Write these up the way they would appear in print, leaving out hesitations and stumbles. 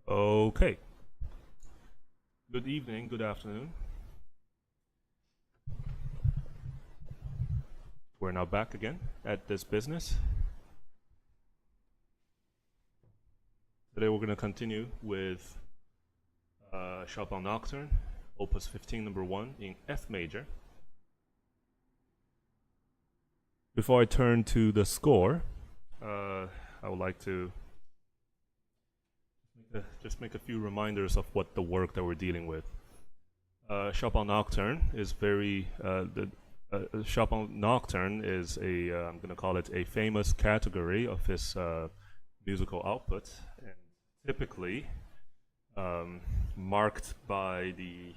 Okay. Good evening, good afternoon. We're now back again at this business. Today we're going to continue with Chopin Nocturne, Opus 15, number 1 in F major. Before I turn to the score, I would like to just make a few reminders of what the work that we're dealing with. Chopin Nocturne is Chopin Nocturne is I'm going to call it a famous category of his musical output, and typically marked by the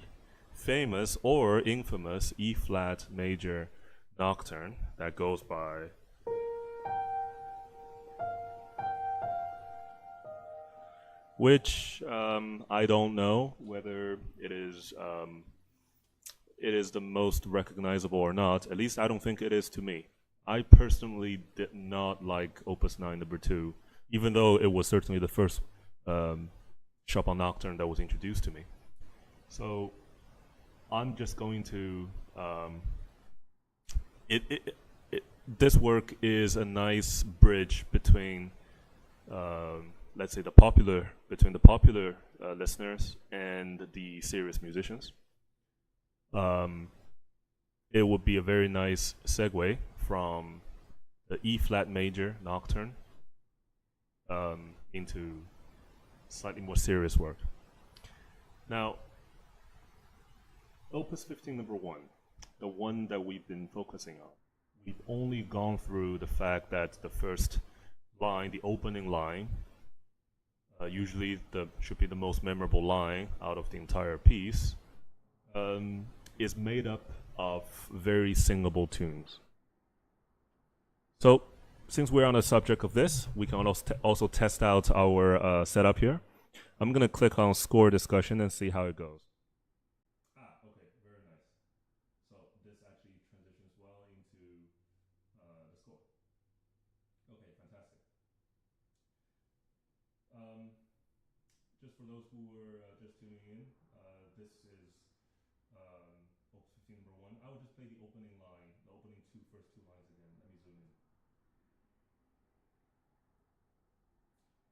famous or infamous E flat major nocturne that goes by which I don't know whether it is the most recognizable or not. At least I don't think it is to me. I personally did not like Opus 9 number 2, even though it was certainly the first Chopin Nocturne that was introduced to me. So I'm just going to this work is a nice bridge between let's say the popular listeners and the serious musicians. It would be a very nice segue from the E flat major nocturne into slightly more serious work. Now, Opus 15 number 1, the one that we've been focusing on, we've only gone through the fact that the first line, the opening line, usually should be the most memorable line out of the entire piece, is made up of very singable tunes. So, since we're on the subject of this, we can also test out our setup here. I'm going to click on score discussion and see how it goes. Okay, very nice. So this actually transitions well into the score. Okay, fantastic. Just for those who were just tuning in, this is Opus 15 number 1. I will just play the opening line, the opening first two lines again. Let me zoom in.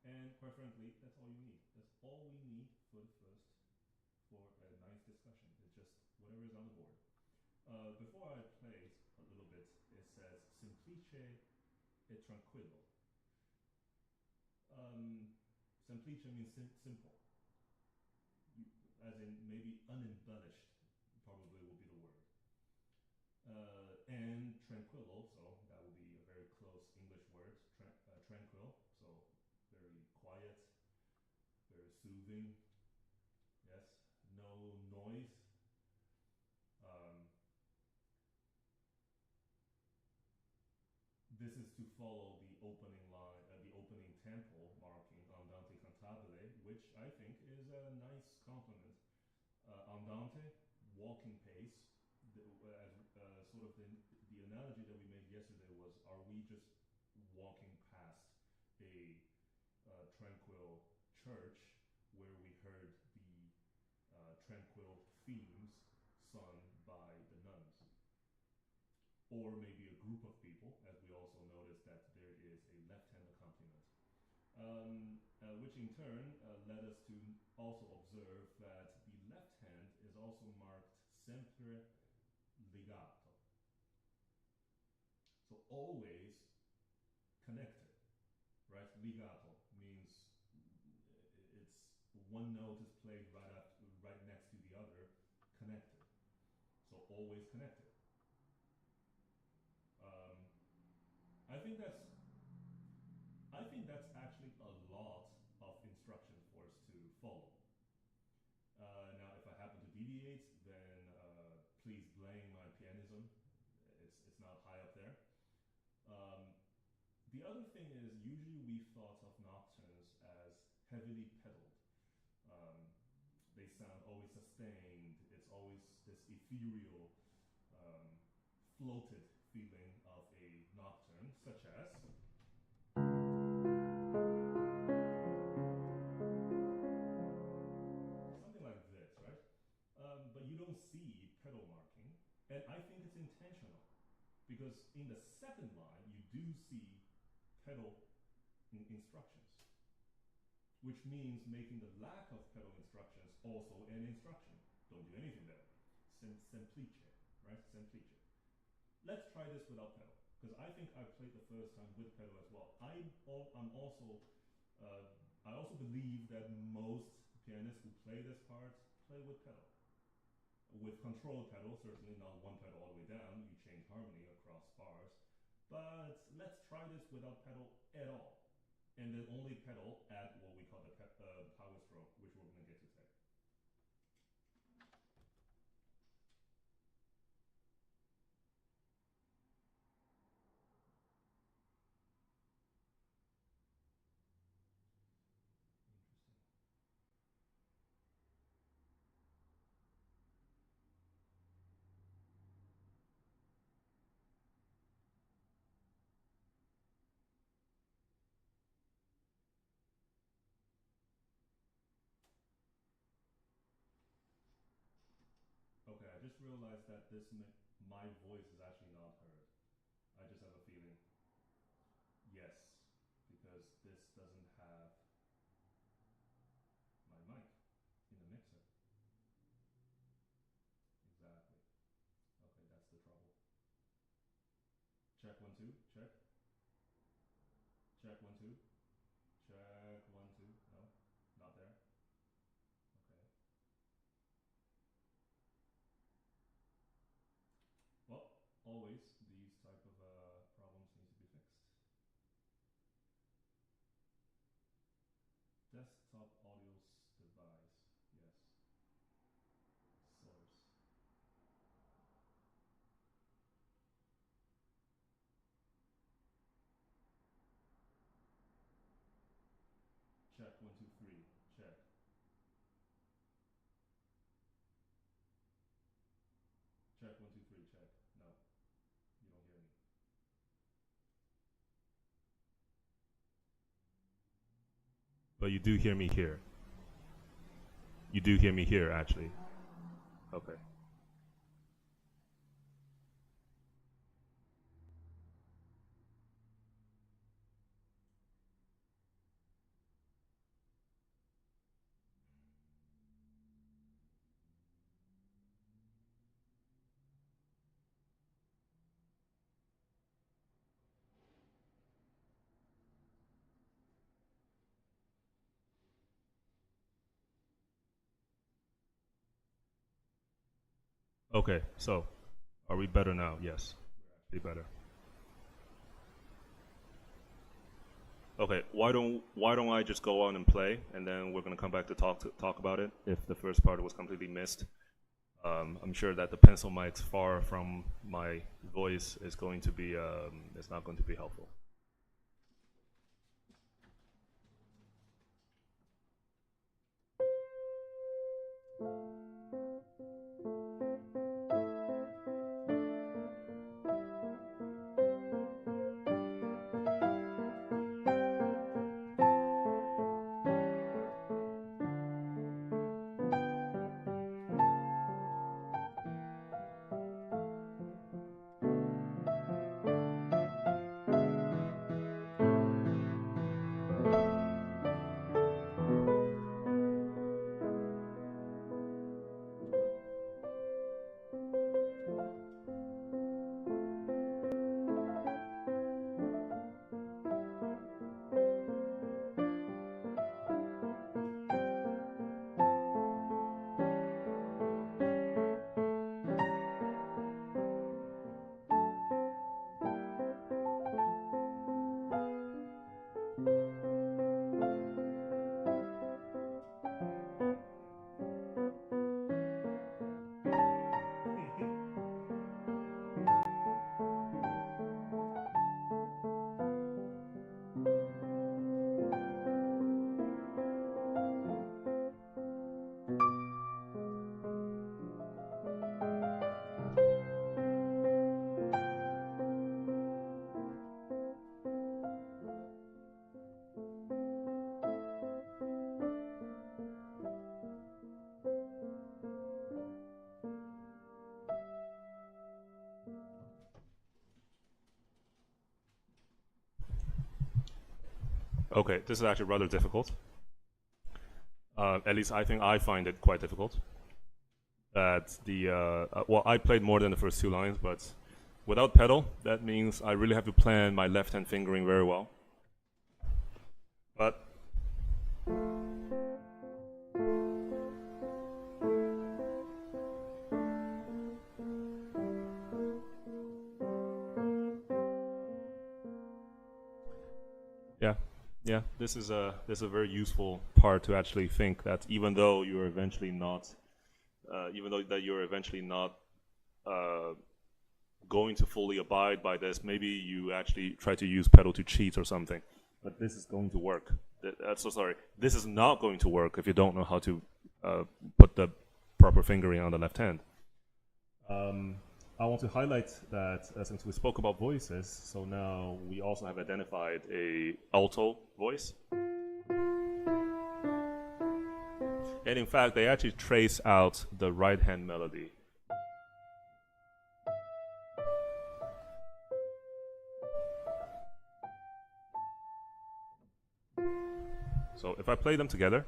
And quite frankly, that's all you need. That's all we need for a nice discussion. It's just whatever is on the board. Before I play a little bit, it says semplice e tranquillo. Semplice means simple, as in maybe unembellished, probably will be the word. And tranquillo, so that will be a very close English word, tranquil, so very quiet, very soothing. Yes, no noise. Um, this is to follow the opening line, the opening tempo marking andante cantabile, which I think is a nice compliment. Andante, walking pace. As sort of the analogy that we made yesterday was: are we just walking past a tranquil church where we heard the tranquil themes sung by the nuns? Or maybe a group of people, as we also noticed that there is a left-hand accompaniment. Which in turn led us to also observe that the left hand is also marked sempre legato. So always connected, right? Legato means it's one note is played right next to the other, connected. So always connected. Um, I think that's actually a lot of instructions for us to follow. Now, if I happen to deviate, then please blame my pianism. It's not high up there. Um, the other thing is, usually we thought of nocturnes as heavily pedaled. Um, they sound always sustained. It's always this ethereal, um, floated feeling of a nocturne, such as. because in the second line you do see pedal instructions, which means making the lack of pedal instructions also an instruction. Don't do anything there. Semplice, right? Semplice. Let's try this without pedal, because I think I played the first time with pedal as well. I'm also, I also believe that most pianists who play this part play with pedal. With control pedal, certainly not one pedal all the way down, you change harmony across bars. But let's try this without pedal at all. And then only pedal at what we call the power stroke, which we're going to get to today. Okay, I just realized that my voice is actually not heard. I just have a feeling. Yes, because this doesn't have my mic in the mixer. Exactly. Okay, that's the trouble. Check 1 2. Check. Check 1 2. Check 1 2. No, not there. Okay. Well, always these type of problems need to be fixed. Desktop audio device. Yes. Source. Check 1 2 3. Check. Check 1 2 3. Check. No, you don't hear me. But you do hear me here. You do hear me here, actually. Okay. Okay, so are we better now? Yes, we're actually better. Okay, why don't I just go on and play, and then we're gonna come back to talk about it if the first part was completely missed. I'm sure that the pencil mics far from my voice is going to be it's not going to be helpful. Okay, this is actually rather difficult. At least I think I find it quite difficult. That well, I played more than the first two lines, but without pedal, that means I really have to plan my left hand fingering very well. But yeah, this is a very useful part to actually think that even though you're eventually not, going to fully abide by this, maybe you actually try to use pedal to cheat or something. But this is going to work. So sorry, this is not going to work if you don't know how to put the proper fingering on the left hand. I want to highlight that since we spoke about voices, so now we also have identified a alto voice. And in fact, they actually trace out the right hand melody. So if I play them together,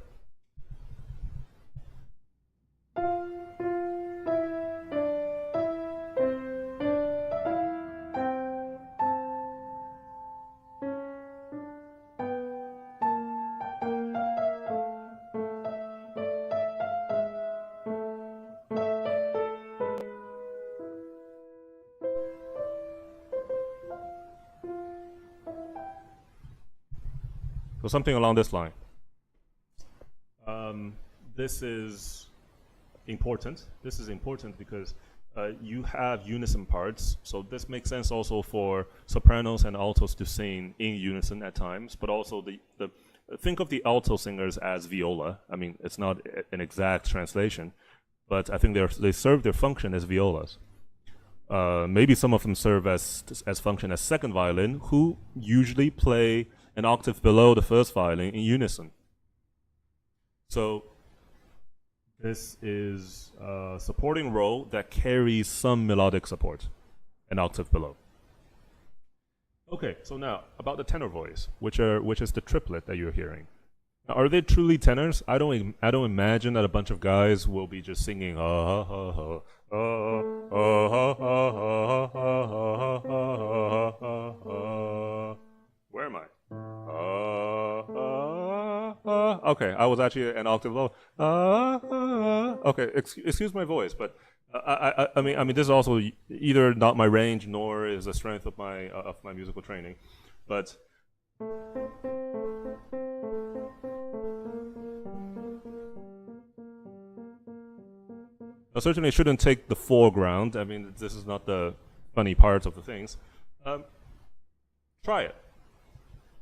so something along this line. This is important. This is important because you have unison parts, so this makes sense also for sopranos and altos to sing in unison at times, but also think of the alto singers as viola. I mean, it's not an exact translation, but I think they serve their function as violas. Maybe some of them serve as function as second violin, who usually play an octave below the first violin in unison. So this is a supporting role that carries some melodic support, an octave below. Okay, so now about the tenor voice, which is the triplet that you're hearing. Now, are they truly tenors? I don't imagine that a bunch of guys will be just singing where am I? Okay, I was actually an octave low. Okay, excuse my voice, but I mean, this is also either not my range nor is the strength of my musical training, but. I certainly shouldn't take the foreground. I mean, this is not the funny part of the things. Try it.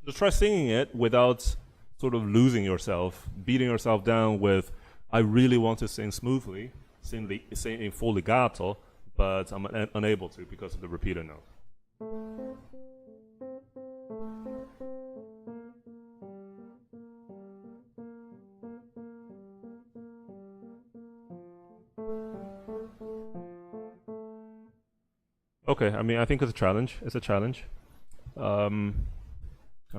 Just try singing it without sort of losing yourself, beating yourself down with, I really want to sing smoothly, sing in full legato, but I'm unable to because of the repeater note. Okay, I mean, I think it's a challenge. It's a challenge. I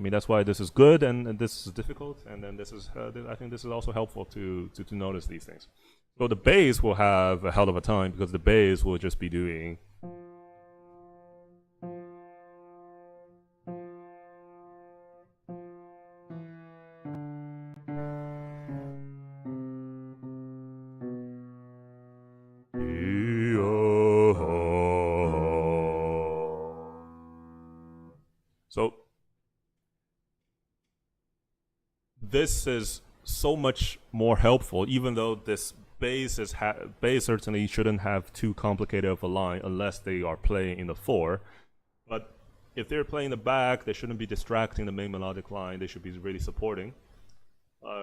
mean, that's why this is good and this is difficult, and then this is. I think this is also helpful to notice these things. So the bass will have a hell of a time because the bass will just be doing. So this is so much more helpful, even though this bass certainly shouldn't have too complicated of a line unless they are playing in the 4. But if they're playing the back, they shouldn't be distracting the main melodic line. They should be really supporting.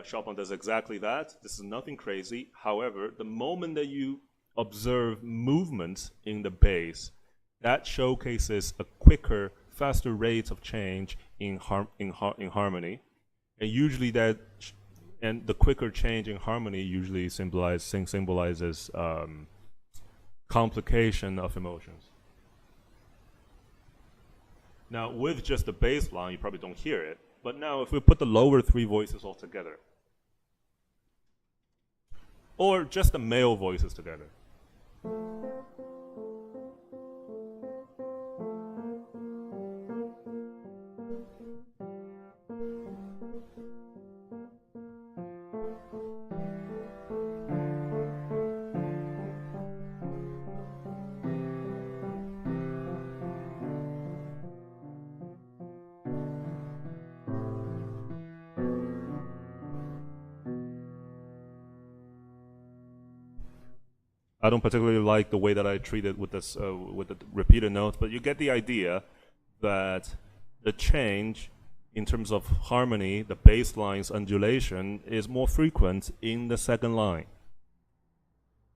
Chopin does exactly that. This is nothing crazy. However, the moment that you observe movement in the bass, that showcases a quicker, faster rate of change in harmony. And usually and the quicker change in harmony usually symbolizes complication of emotions. Now, with just the bass line, you probably don't hear it, But now if we put the lower three voices all together, or just the male voices together. I don't particularly like the way that I treat it with this with the repeated notes, but you get the idea that the change in terms of harmony, the bass line's undulation, is more frequent in the second line.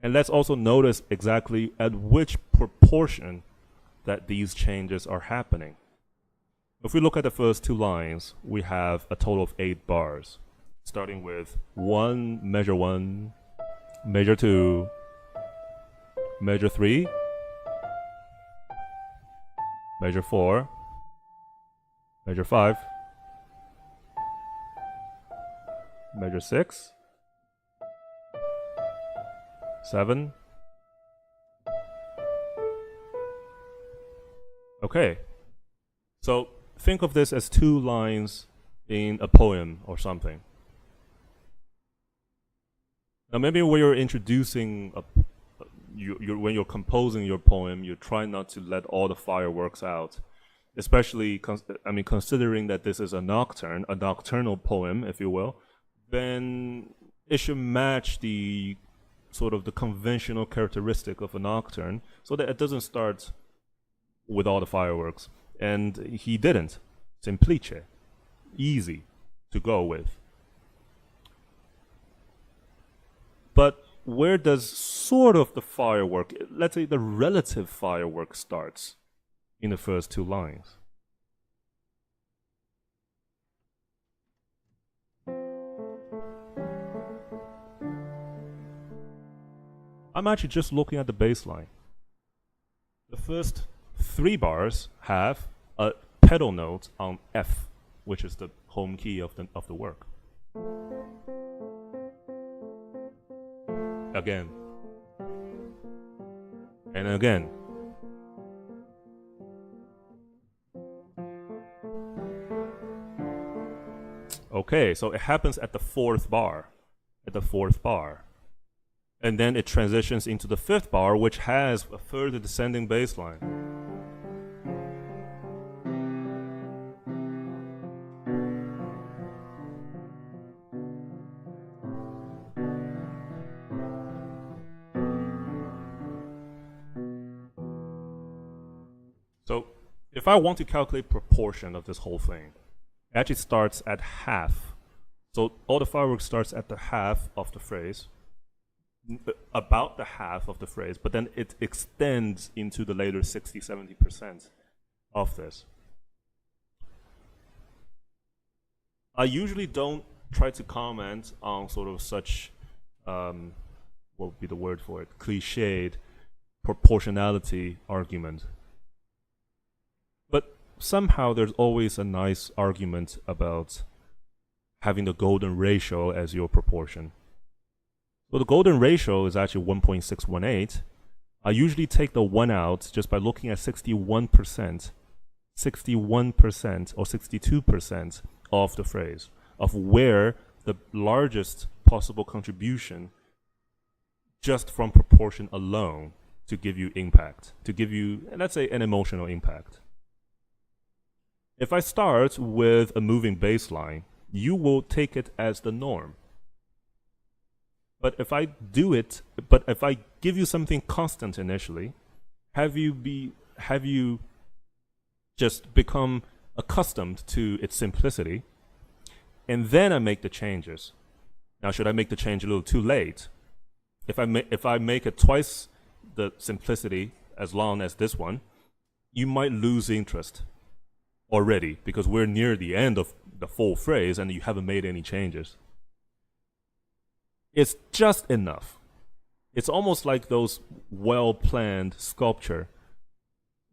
And let's also notice exactly at which proportion that these changes are happening. If we look at the first two lines, we have a total of 8 bars, starting with measure 1, measure 2, measure 3, measure 4, measure 5, measure 6, 7. Okay, so think of this as 2 lines in a poem or something. Now maybe when you're introducing when you're composing your poem, you try not to let all the fireworks out, especially considering that this is a nocturnal poem, if you will. Then it should match the sort of the conventional characteristic of a nocturne, so that it doesn't start with all the fireworks. And he didn't. Semplice, easy to go with. But where does sort of the firework, let's say the relative firework, starts in the first 2 lines? I'm actually just looking at the bass line. The first 3 bars have a pedal note on F, which is the home key of the work. Again. And again. Okay, so it happens at the 4th bar. And then it transitions into the 5th bar, which has a further descending bass line. So if I want to calculate proportion of this whole thing, it actually starts at half. So all the fireworks starts at the half of the phrase, about the half of the phrase, but then it extends into the later 60-70% of this. I usually don't try to comment on sort of such, what would be the word for it, cliched proportionality argument. But somehow there's always a nice argument about having the golden ratio as your proportion. So the golden ratio is actually 1.618. I usually take the 1 out just by looking at 61% or 62% of the phrase, of where the largest possible contribution just from proportion alone to give you impact, to give you, let's say, an emotional impact. If I start with a moving bass line, you will take it as the norm. But if I give you something constant initially, have you just become accustomed to its simplicity, and then I make the changes. Now, should I make the change a little too late? If I make it twice the simplicity as long as this one, you might lose interest already, because we're near the end of the full phrase and you haven't made any changes. It's just enough. It's almost like those well-planned sculpture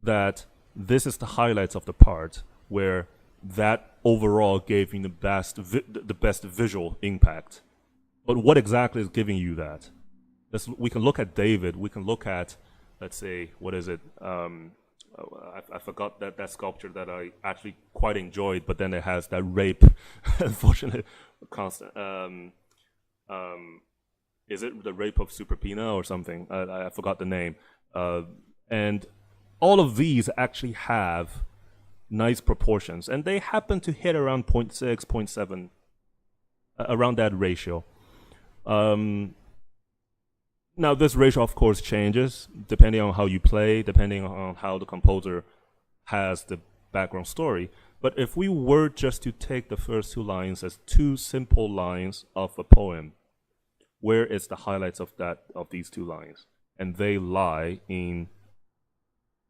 that this is the highlights of the part, where that overall gave you the best visual impact. But what exactly is giving you that? We can look at David. We can look at, let's say, what is it? I forgot that sculpture that I actually quite enjoyed, but then it has that rape, unfortunately, constant. Is it the rape of Superpina or something? I forgot the name. And all of these actually have nice proportions, and they happen to hit around 0.6, 0.7, around that ratio. Now, this ratio, of course, changes depending on how you play, depending on how the composer has the background story. But if we were just to take the first two lines as two simple lines of a poem, where is the highlights of these two lines? And they lie in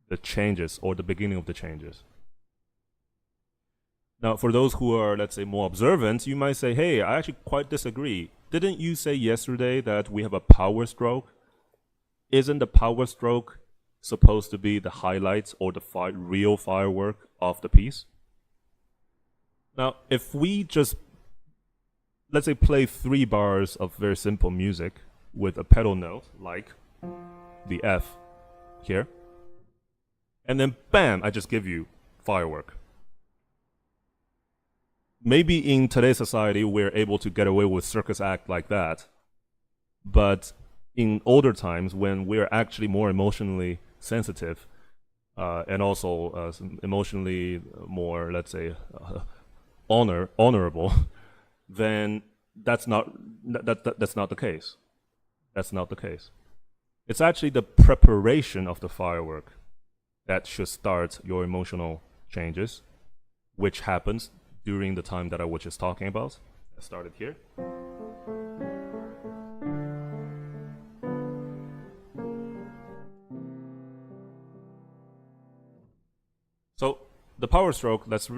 the changes or the beginning of the changes. Now, for those who are, let's say, more observant, you might say, hey, I actually quite disagree. Didn't you say yesterday that we have a power stroke? Isn't the power stroke supposed to be the highlights or the real firework of the piece? Now, if we just, let's say, play 3 bars of very simple music with a pedal note, like the F here, and then bam, I just give you firework. Maybe in today's society, we're able to get away with circus act like that. But in older times, when we're actually more emotionally sensitive, and also emotionally more, let's say, honorable, then that's not the case. That's not the case. It's actually the preparation of the firework that should start your emotional changes, which happens during the time that I was just talking about. I started here. So the power stroke, let's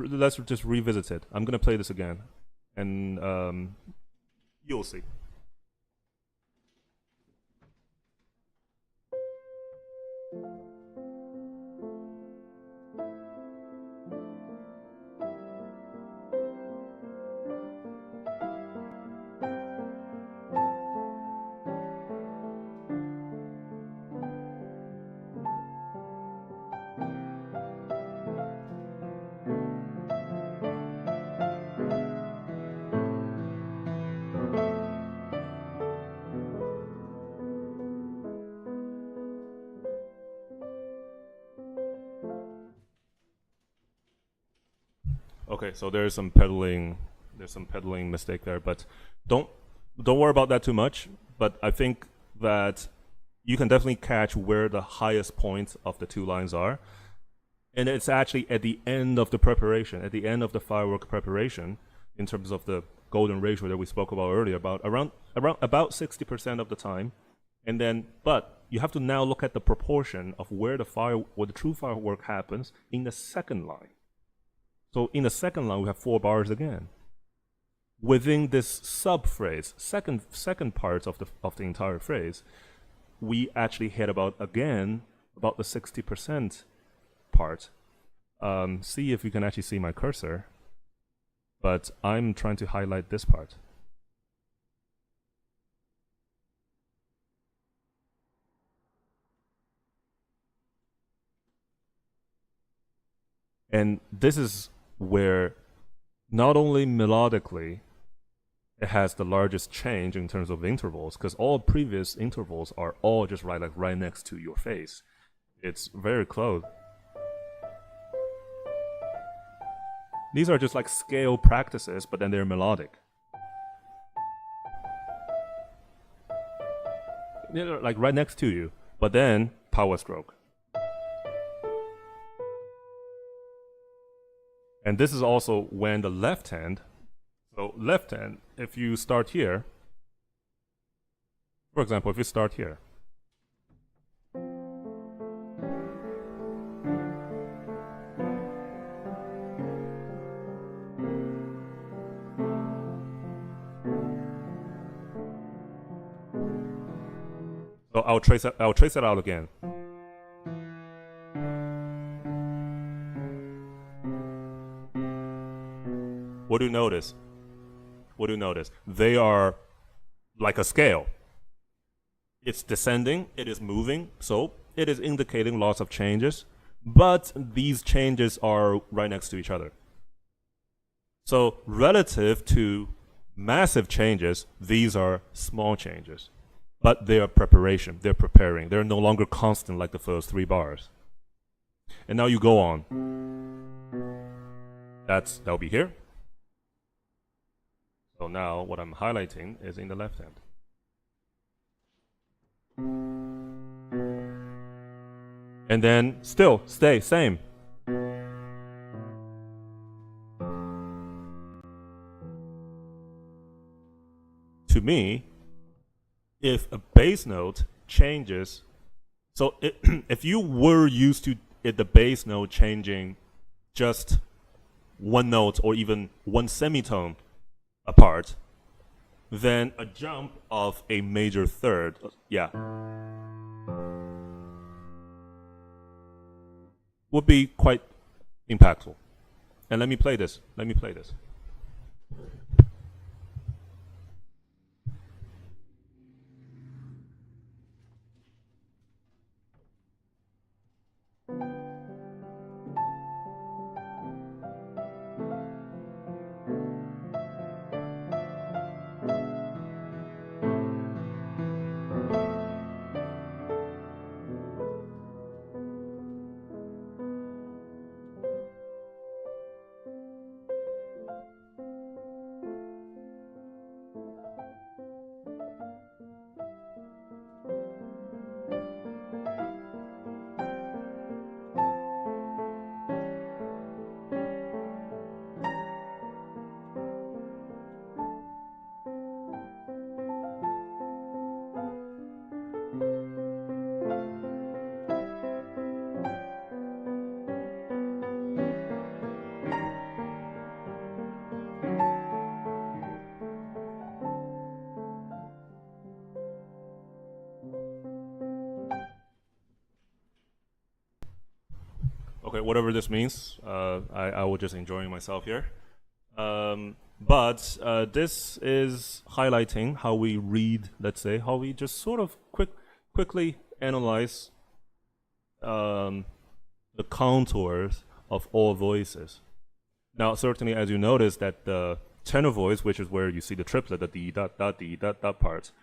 just revisit it. I'm gonna play this again, and you'll see. Okay, so there's some pedaling mistake there, but don't worry about that too much. But I think that you can definitely catch where the highest points of the two lines are, and it's actually at the end of the preparation, at the end of the firework preparation, in terms of the golden ratio that we spoke about earlier, about 60% of the time, and then but you have to now look at the proportion of where the true firework happens in the second line. So in the second line, we have 4 bars again. Within this sub-phrase, second part of the entire phrase, we actually hit about the 60% part. See if you can actually see my cursor, but I'm trying to highlight this part. And this is where not only melodically it has the largest change in terms of intervals, because all previous intervals are all just right next to your face. It's very close. These are just like scale practices, but then they're melodic. They're like right next to you, but then power stroke. And this is also when the left hand, so left hand, if you start here, for example, if you start here, so I'll trace it out again. what do you notice? What do you notice? They are like a scale. It's descending, it is moving, so it is indicating lots of changes, but these changes are right next to each other. So relative to massive changes, these are small changes, but they are preparation, they're preparing. They're no longer constant like the first 3 bars. And now you go on. That'll be here. So now what I'm highlighting is in the left hand. And then still stay same. To me, if a bass note changes, so if you were used to the bass note changing just one note or even one semitone apart, then a jump of a major third, would be quite impactful. And let me play this. Okay, whatever this means, I was just enjoying myself here. But this is highlighting how we read, let's say, how we just sort of quickly analyze the contours of all voices. Now, certainly, as you notice, that the tenor voice, which is where you see the triplet, the D, that part,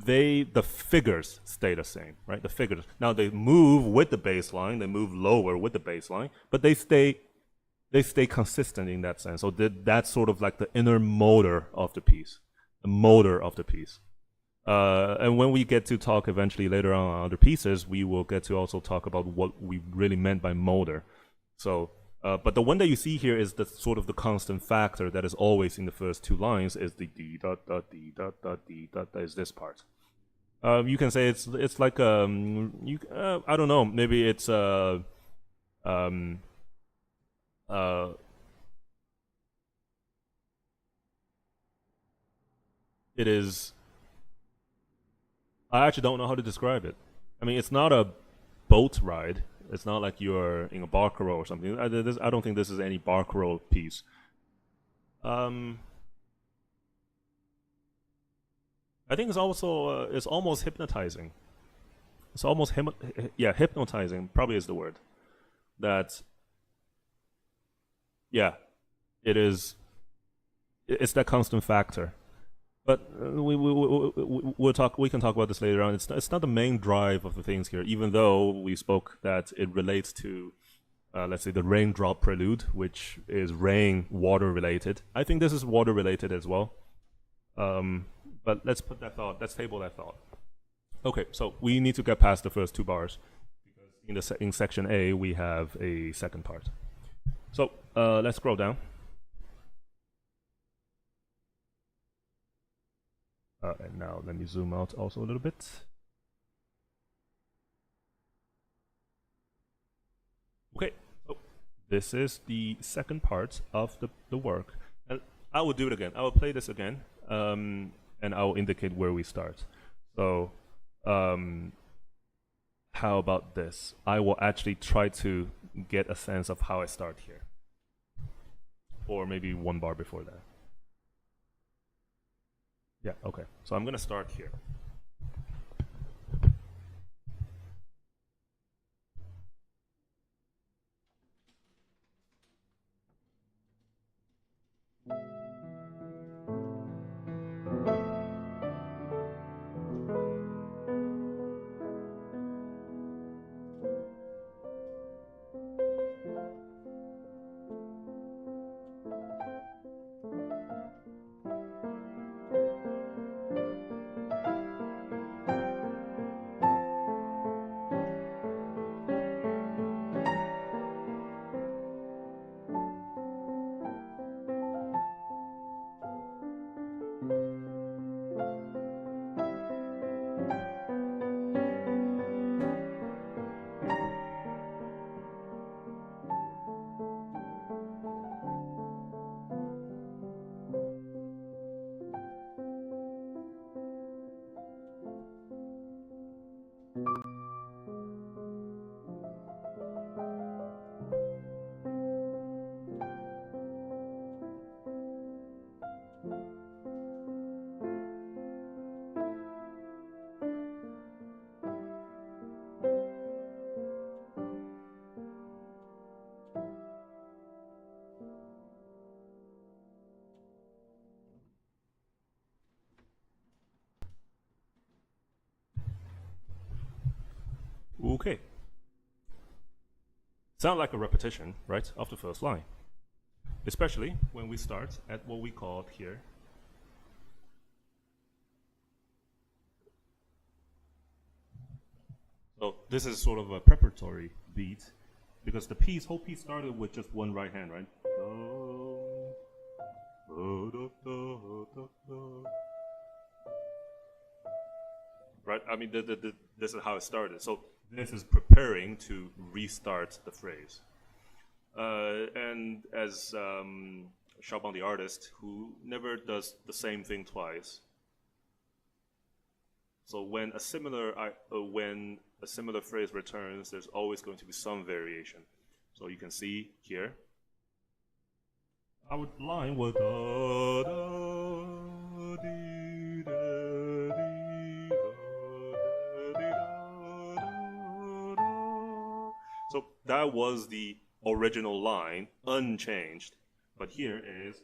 the figures stay the same, right? The figures. Now they move with the bass line, they move lower with the bass line, but they stay consistent in that sense. So that's sort of like the inner motor of the piece, the motor of the piece. And when we get to talk eventually later on other pieces, we will get to also talk about what we really meant by motor. So, but the one that you see here is the sort of the constant factor that is always in the first 2 lines is the D dot dot D dot dot D dot, that is this part. You can say it's like I don't know, maybe it's it is. I actually don't know how to describe it. I mean, it's not a boat ride. It's not like you're in a barcarolle or something. I don't think this is any barcarolle piece. I think it's also it's almost hypnotizing. It's almost hypnotizing probably is the word. That it is. It's that constant factor. But we'll talk. We can talk about this later on. It's not the main drive of the things here, even though we spoke that it relates to, let's say, the raindrop prelude, which is water related. I think this is water related as well. But let's put that thought. Let's table that thought. Okay, so we need to get past the first 2 bars because in section A we have a second part. So let's scroll down. And now let me zoom out also a little bit. Okay, so this is the second part of the work. And I will do it again. I will play this again, and I will indicate where we start. So how about this? I will actually try to get a sense of how I start here. or maybe one bar before that. Yeah, okay. So I'm gonna start here. Okay. Sound like a repetition, right, of the first line. Especially when we start at what we call here so this is sort of a preparatory beat because the whole piece started with just one right hand, right? Right? I mean, this is how it started. So this is preparing to restart the phrase. And as Chopin the artist, who never does the same thing twice. So when a similar phrase returns, there's always going to be some variation. So you can see here, our line was da, da, dee, da, dee, da, dee, da, da. So that was the original line, unchanged. But here is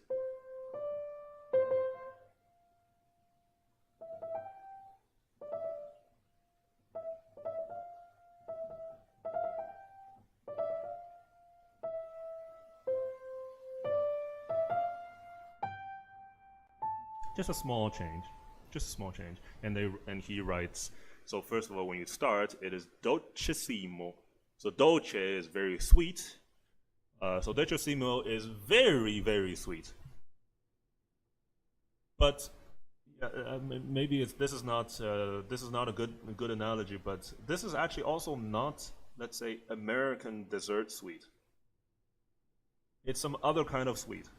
just a small change, and he writes. So first of all, when you start, it is dolcissimo. So dolce is very sweet. So dolcissimo is very, very sweet. But maybe this is not a good analogy. But this is actually also not, let's say, American dessert sweet. It's some other kind of sweet.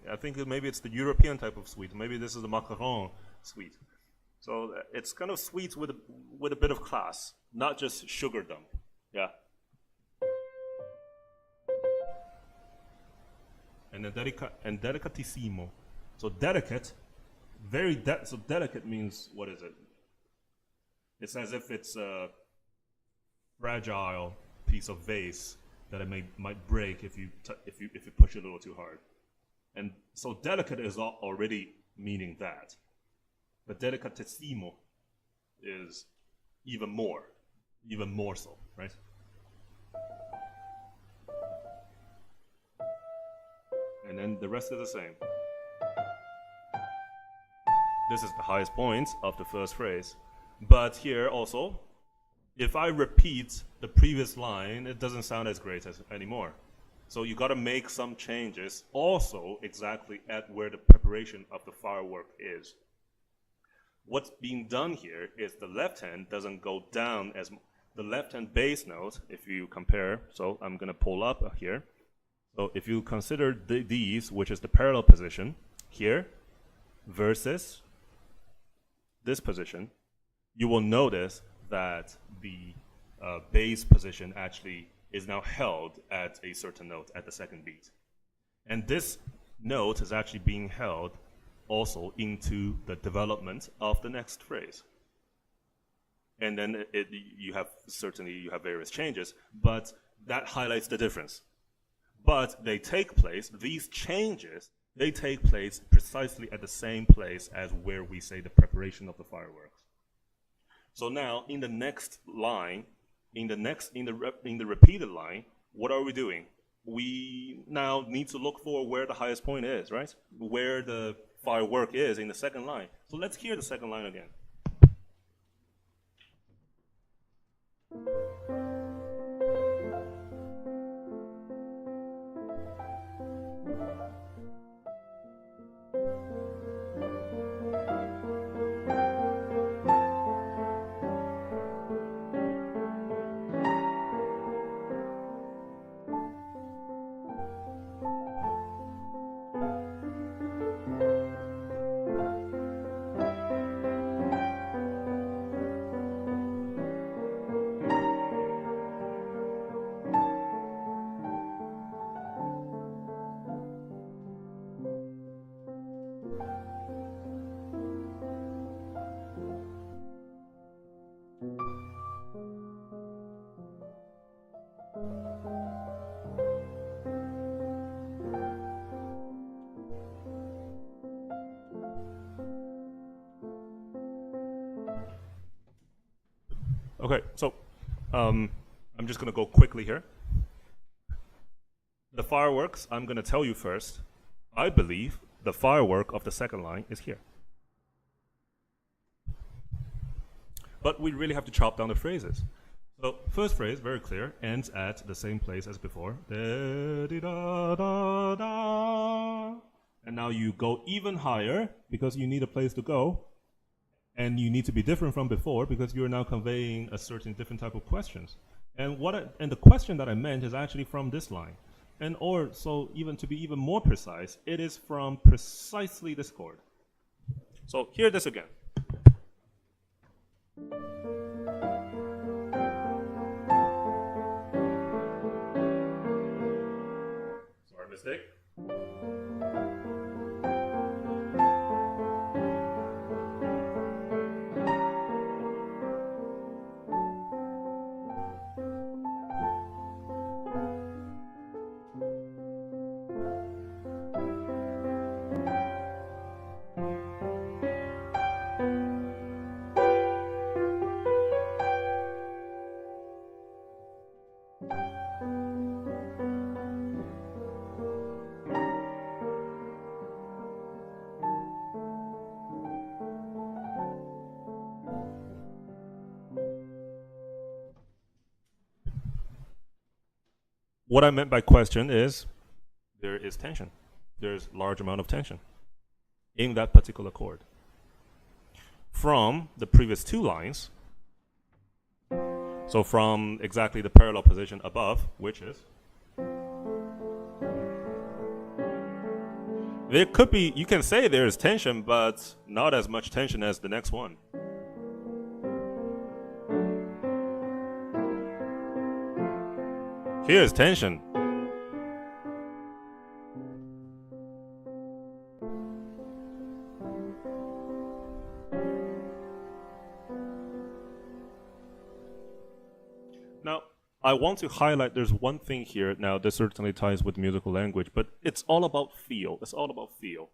I think maybe it's the European type of sweet. Maybe this is the macaron sweet. So it's kind of sweet with a bit of class, not just sugardom. Yeah. And then delicatissimo. So delicate, so delicate means, what is it? It's as if it's a fragile piece of vase that it might break if you push it a little too hard. And so delicate is already meaning that. But delicatissimo is even more so, right? And then the rest is the same. This is the highest point of the first phrase. But here also, if I repeat the previous line, it doesn't sound as great anymore. So you got to make some changes also exactly at where the preparation of the firework is. What's being done here is the left hand doesn't go down as the left hand bass note, if you compare. So I'm going to pull up here. So if you consider these, which is the parallel position here versus this position, you will notice that the bass position actually is now held at a certain note at the second beat. And this note is actually being held also into the development of the next phrase. And then you have various changes, but that highlights the difference. But these changes, they take place precisely at the same place as where we say the preparation of the fireworks. So now in the next line, in the repeated line, what are we doing? We now need to look for where the highest point is, right? Where the firework is in the second line. So let's hear the second line again. Okay, so I'm just going to go quickly here. The fireworks, I'm going to tell you first. I believe the firework of the second line is here. But we really have to chop down the phrases. So first phrase, very clear, ends at the same place as before. Da-di-da-da-da. And now you go even higher because you need a place to go. And you need to be different from before because you're now conveying a certain different type of questions. And the question that I meant is actually from this line. So even to be even more precise, it is from precisely this chord. So hear this again. Sorry, mistake. What I meant by question is there is tension. There's large amount of tension in that particular chord. From the previous two lines, so from exactly the parallel position above, which is, there could be, you can say there is tension, but not as much tension as the next one. Here's tension. Now, I want to highlight there's one thing here. Now, this certainly ties with musical language, but it's all about feel. It's all about feel.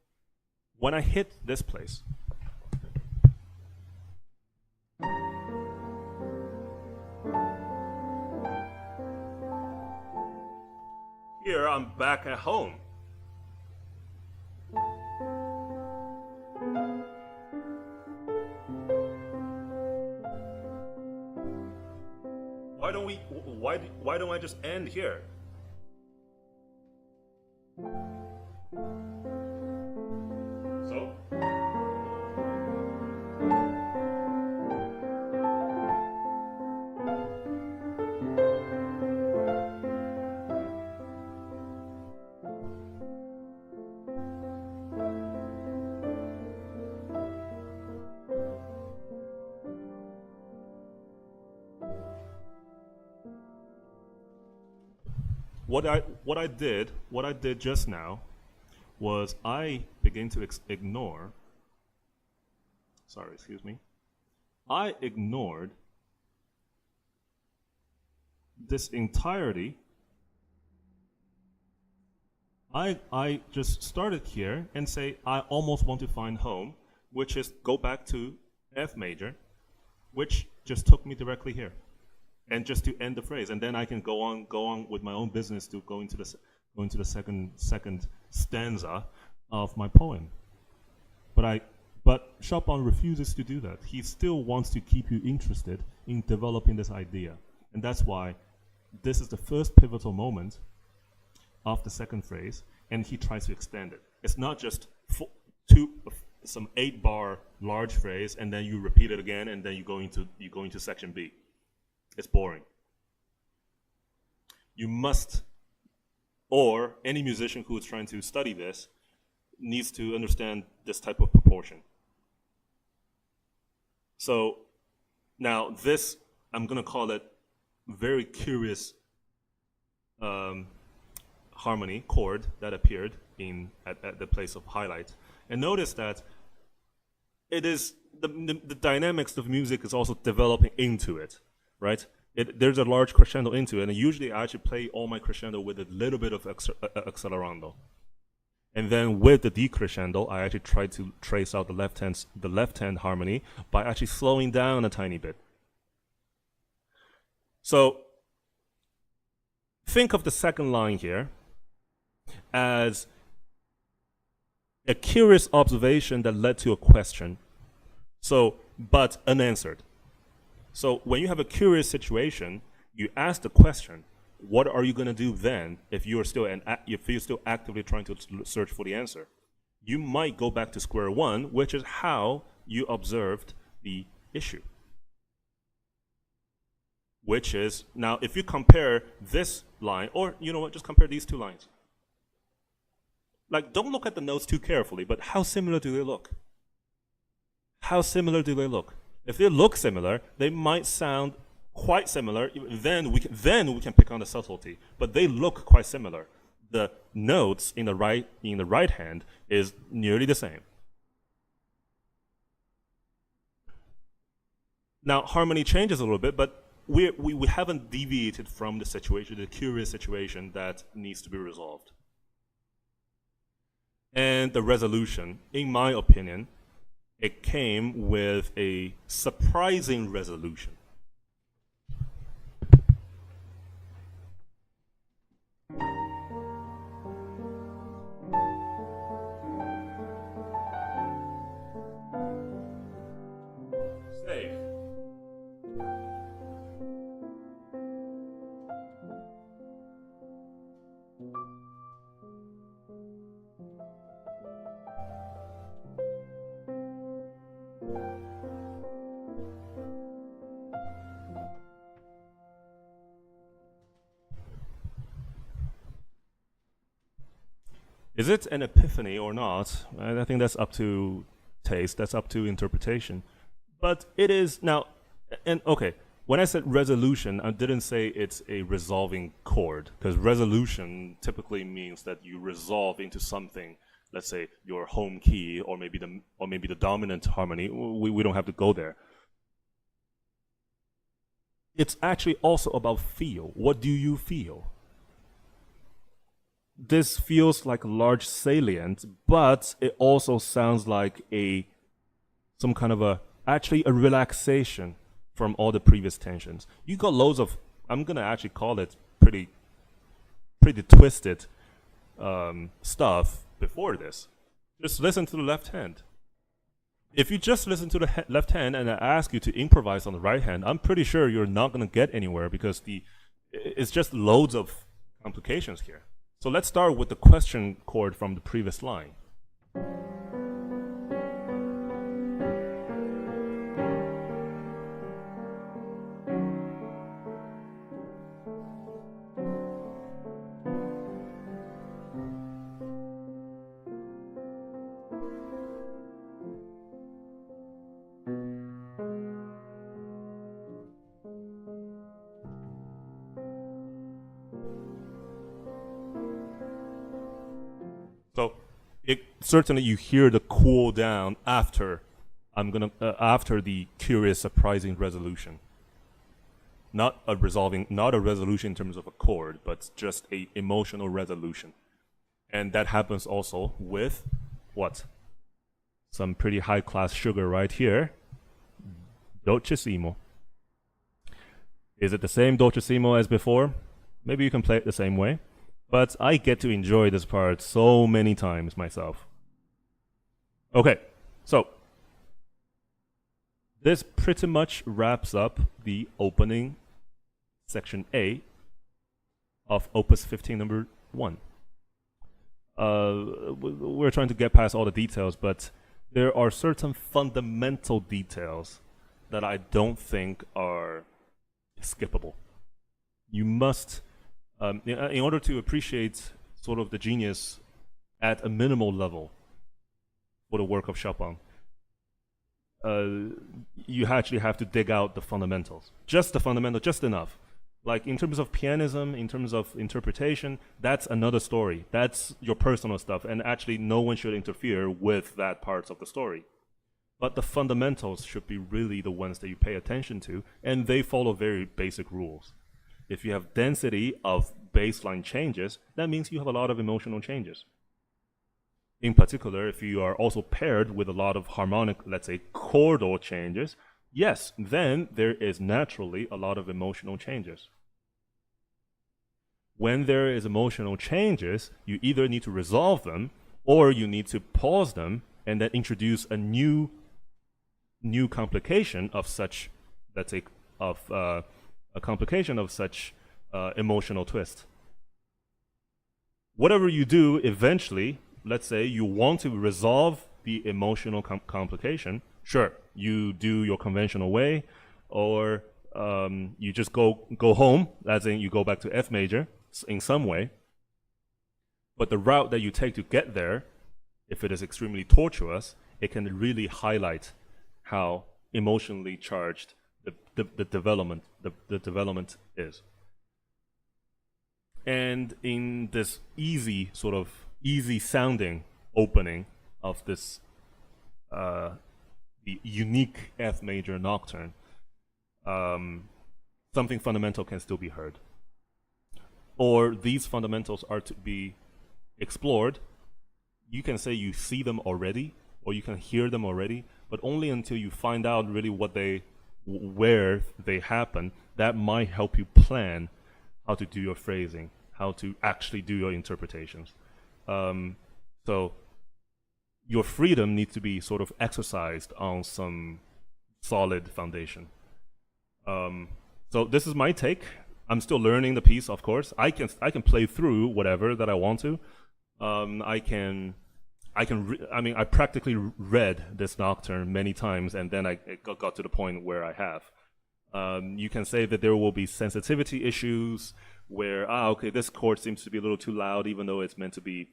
When I hit this place, here I'm back at home. Why don't I just end here? So? What I did just now was I began to ignore, sorry, excuse me, I ignored this entirety. I just started here and say I almost want to find home, which is go back to F major, which just took me directly here, and just to end the phrase, and then I can go on with my own business to go into the second stanza of my poem. But Chopin refuses to do that. He still wants to keep you interested in developing this idea, and that's why this is the first pivotal moment of the second phrase, and he tries to extend it. It's not just some 8-bar large phrase, and then you repeat it again, and then you go into section B. It's boring. You must, or any musician who is trying to study this needs to understand this type of proportion. So now this, I'm going to call it very curious harmony chord that appeared at the place of highlight. And notice that it is the dynamics of music is also developing into it, right? There's a large crescendo into it, and usually I actually play all my crescendo with a little bit of accelerando. And then with the decrescendo, I actually try to trace out the left hand harmony by actually slowing down a tiny bit. So think of the second line here as a curious observation that led to a question, but unanswered. So when you have a curious situation, you ask the question, what are you going to do then if you're still actively trying to search for the answer? You might go back to square one, which is how you observed the issue. Which is, now if you compare this line, or you know what, just compare these two lines. Like, don't look at the notes too carefully, but how similar do they look? How similar do they look? If they look similar, they might sound quite similar. Then we can pick on the subtlety, but they look quite similar. The notes in the right hand is nearly the same. Now harmony changes a little bit, but we haven't deviated from the situation, the curious situation that needs to be resolved. And the resolution, in my opinion, it came with a surprising resolution. Safe. Is it an epiphany or not? I think that's up to taste, that's up to interpretation. But it is now, and okay, when I said resolution, I didn't say it's a resolving chord, because resolution typically means that you resolve into something, let's say your home key, or maybe the dominant harmony. We don't have to go there. It's actually also about feel. What do you feel? This feels like a large salient, but it also sounds like some kind of actually a relaxation from all the previous tensions. You got loads of, I'm gonna actually call it pretty twisted stuff before this. Just listen to the left hand. If you just listen to the left hand and I ask you to improvise on the right hand, I'm pretty sure you're not gonna get anywhere, because it's just loads of complications here. So let's start with the question chord from the previous line. So certainly you hear the cool down after after the curious, surprising resolution. Not a resolution in terms of a chord, but just a emotional resolution. And that happens also with what? Some pretty high class sugar right here. Dolcissimo. Is it the same dolcissimo as before? Maybe you can play it the same way. But I get to enjoy this part so many times myself. Okay, so this pretty much wraps up the opening section A of Opus 15 number 1. We're trying to get past all the details, but there are certain fundamental details that I don't think are skippable. You must, in order to appreciate sort of the genius at a minimal level for the work of Chopin, you actually have to dig out the fundamentals. Just the fundamental, just enough. Like in terms of pianism, in terms of interpretation, that's another story. That's your personal stuff, and actually no one should interfere with that parts of the story. But the fundamentals should be really the ones that you pay attention to, and they follow very basic rules. If you have density of baseline changes, that means you have a lot of emotional changes. In particular, if you are also paired with a lot of harmonic, let's say, chordal changes, yes, then there is naturally a lot of emotional changes. When there is emotional changes, you either need to resolve them or you need to pause them and then introduce a new complication of such, let's say, a complication of such emotional twist. Whatever you do, eventually, let's say you want to resolve the emotional complication, sure, you do your conventional way, or you just go home, as in you go back to F major in some way. But the route that you take to get there, if it is extremely tortuous, it can really highlight how emotionally charged the development is. And in this easy sounding opening of this the unique F major nocturne, something fundamental can still be heard. Or these fundamentals are to be explored. You can say you see them already, or you can hear them already, but only until you find out really where they happen. That might help you plan how to do your phrasing, how to actually do your interpretations. So your freedom needs to be sort of exercised on some solid foundation. So this is my take. I'm still learning the piece, of course. I can play through whatever that I want to. I practically read this nocturne many times, and then I got to the point where I have. You can say that there will be sensitivity issues where, okay, this chord seems to be a little too loud, even though it's meant to be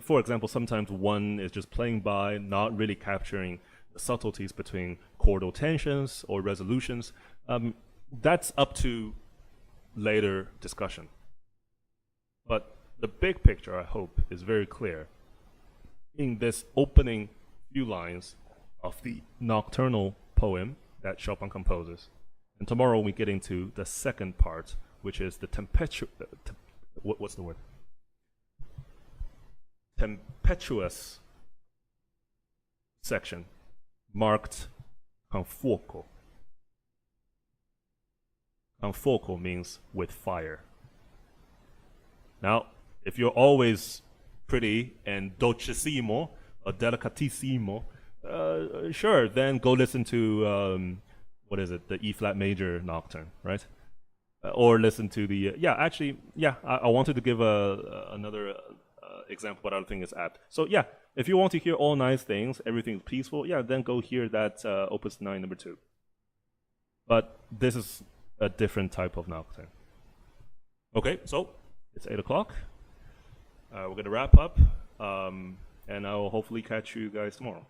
for example, sometimes one is just playing by, not really capturing the subtleties between chordal tensions or resolutions. That's up to later discussion. But the big picture, I hope, is very clear in this opening few lines of the nocturnal poem that Chopin composes. And tomorrow we get into the second part, which is the what's the word? Tempestuous section, marked con fuoco. Con fuoco means with fire. Now, if you're always pretty and dolcissimo or delicatissimo, sure, then go listen to the E flat major nocturne, right? Or listen to the I wanted to give another example, but I don't think it's apt. So yeah, if you want to hear all nice things, everything's peaceful, then go hear that Opus 9 number 2. But this is a different type of nocturne. Okay, so it's 8 o'clock. We're gonna wrap up, and I will hopefully catch you guys tomorrow.